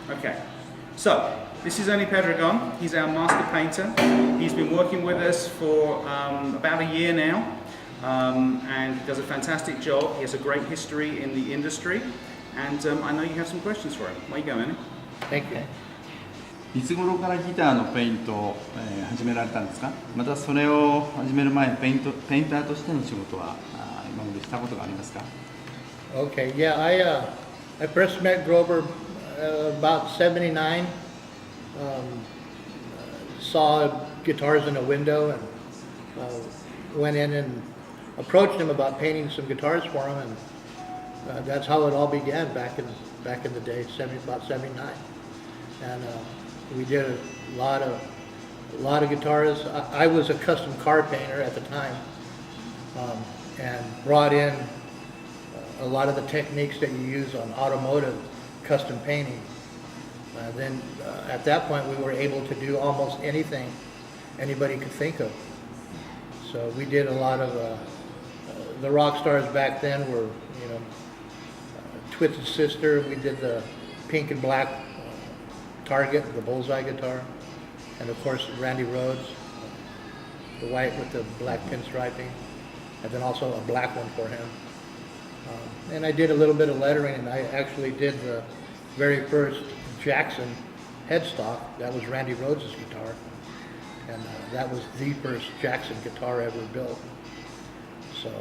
Okay, so this is Ernie Pedregon. He's our master painter. He's been working with us for about a year now, and he does a fantastic job. He has a great history in the industry, and I know you have some questions for him. Where you go, Ernie? Thank you. いつ頃からギターのペイントを、始められたんですか？またそれを始める前、ペインターとしての仕事は今までしたことがありますか？ Okay, yeah, I first met Grover about 79. Saw guitars in a window and went in and approached him about painting some guitars for him, and that's how it all began back in the day, about 79. And we did a lot of guitars. I was a custom car painter at the time, and brought in a lot of the techniques that you use on automotive custom painting. Then at that point we were able to do almost anything anybody could think of. So we did a lot of the rock stars back then were, Twisted Sister. We did the pink and black Target, the bullseye guitar, and of course Randy Rhoads, the white with the black pinstriping, and then also a black one for him. And I did a little bit of lettering, and I actually did the very first Jackson headstock. That was Randy Rhoads' guitar, and that was the first Jackson guitar ever built. So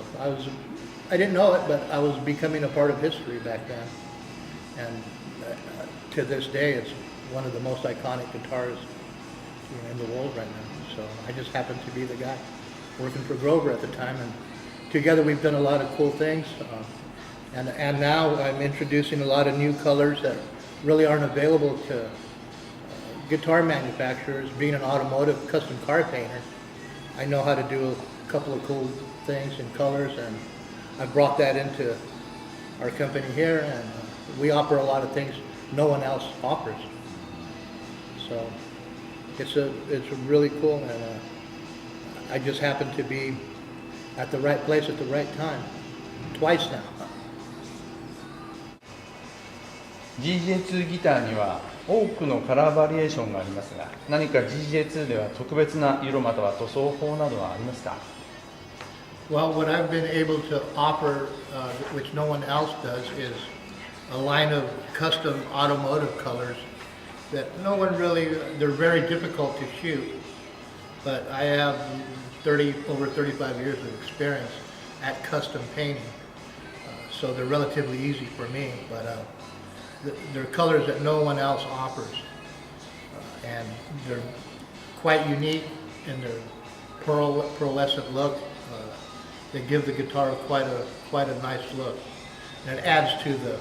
I didn't know it, but I was becoming a part of history back then. And to this day, it's one of the most iconic guitars in the world right now. So I just happened to be the guy working for Grover at the time, and together we've done a lot of cool things. And now I'm introducing a lot of new colors that really aren't available to guitar manufacturers. Being an automotive custom car painter, I know how to do a couple of cool things in colors, and I brought that into our company here, and we offer a lot of things no one else offers. So it's really cool, and I just happen to be at the right place at the right time, twice now. GJ2 ギターには多くのカラーバリエーションがありますが、何か GJ2 では特別な色または塗装法などはありますか？ Well, what I've been able to offer, which no one else does, is a line of custom automotive colors that no one really, they're very difficult to shoot, but I have over 35 years of experience at custom painting, so they're relatively easy for me, but they're colors that no one else offers, and they're quite unique in their pearlescent look. They give the guitar quite a nice look, and it adds to the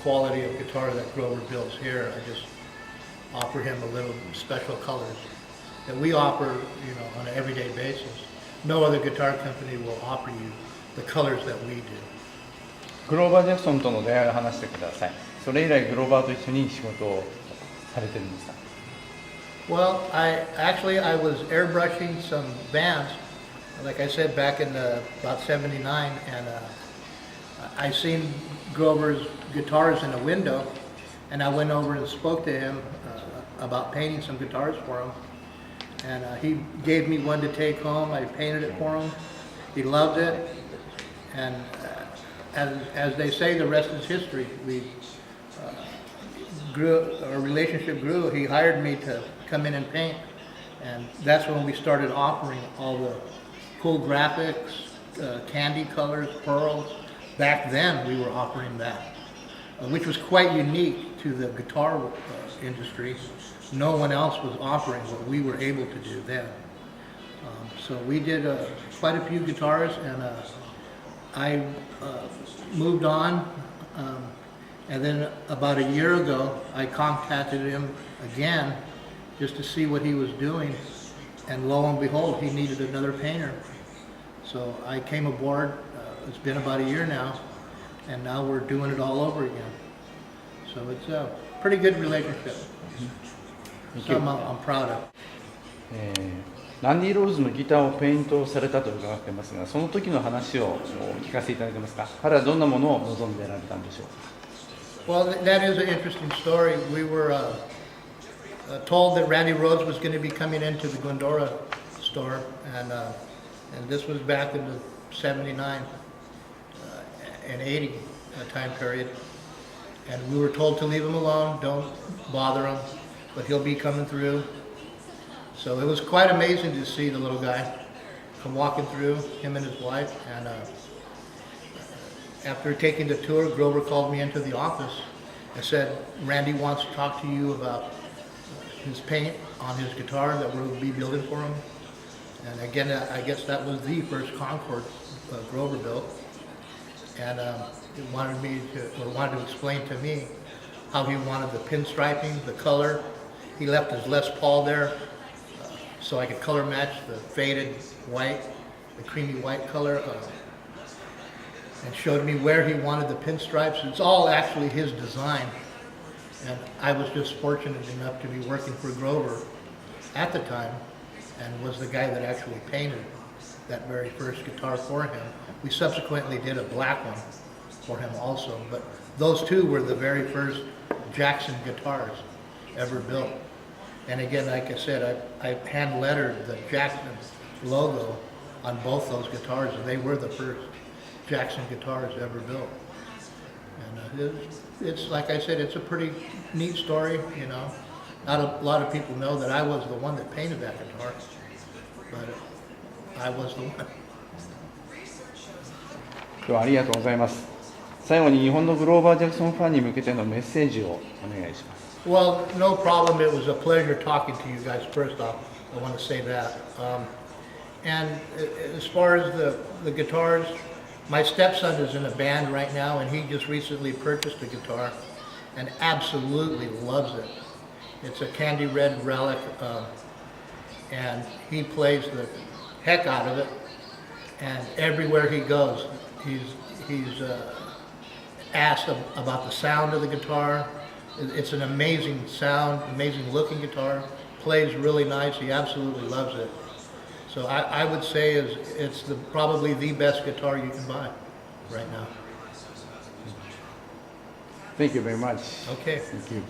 quality of guitar that Grover builds here. I just offer him a little special colors that we offer, on an everyday basis. No other guitar company will offer you the colors that we do. グローバー・ジャクソンとの出会いを話してください。それ以来グローバーと一緒に仕事をされてるんですか？ Well, I was airbrushing some bands, like I said, back in about 79, and I seen Grover's guitars in a window, and I went over and spoke to him about painting some guitars for him, and he gave me one to take home. I painted it for him. He loved it, and as they say, the rest is history. Our relationship grew. He hired me to come in and paint, and that's when we started offering all the cool graphics, candy colors, pearls. Back then we were offering that, which was quite unique to the guitar industry. No one else was offering what we were able to do then. So we did quite a few guitars, and I moved on, and then about a year ago I contacted him again just to see what he was doing, and lo and behold, he needed another painter. So I came aboard. It's been about a year now, and now we're doing it all over again. So it's a pretty good relationship. Something I'm proud of. ランディ・ローズのギターをペイントされたと伺っていますが、その時の話を聞かせていただけますか？彼はどんなものを望んでられたんでしょうか？ Well, that is an interesting story. We were told that Randy Rhoads was going to be coming into the Glendora store, and this was back in the 79 and 80 time period. And we were told to leave him alone, don't bother him, but he'll be coming through. So it was quite amazing to see the little guy come walking through, him and his wife. And after taking the tour, Grover called me into the office and said, Randy wants to talk to you about his paint on his guitar that we'll be building for him. And again, I guess that was the first Concord Grover built. And he wanted to explain to me how he wanted the pinstriping, the color. He left his Les Paul there so I could color match the faded white, the creamy white color, and showed me where he wanted the pinstripes. It's all actually his design. And I was just fortunate enough to be working for Grover at the time and was the guy that actually painted that very first guitar for him. We subsequently did a black one for him also, but those two were the very first Jackson guitars ever built. And again, like I said, I hand lettered the Jackson logo on both those guitars, and they were the first Jackson guitars ever built. And it's like I said, it's a pretty neat story, you know. Not a lot of people know that I was the one that painted that guitar, but I was the one. 今日はありがとうございます。最後に日本のグローバー・ジャクソンファンに向けてのメッセージをお願いします。Well, no problem. It was a pleasure talking to you guys. First off, I want to say that. And as far as the guitars, my stepson is in a band right now, and he just recently purchased a guitar and absolutely loves it. It's a candy red relic, and he plays the heck out of it. And everywhere he goes, he's asked about the sound of the guitar. It's an amazing sound, amazing looking guitar. Plays really nice. He absolutely loves it. So I would say it's probably the best guitar you can buy right now. Thank you very much. Okay. Thank you.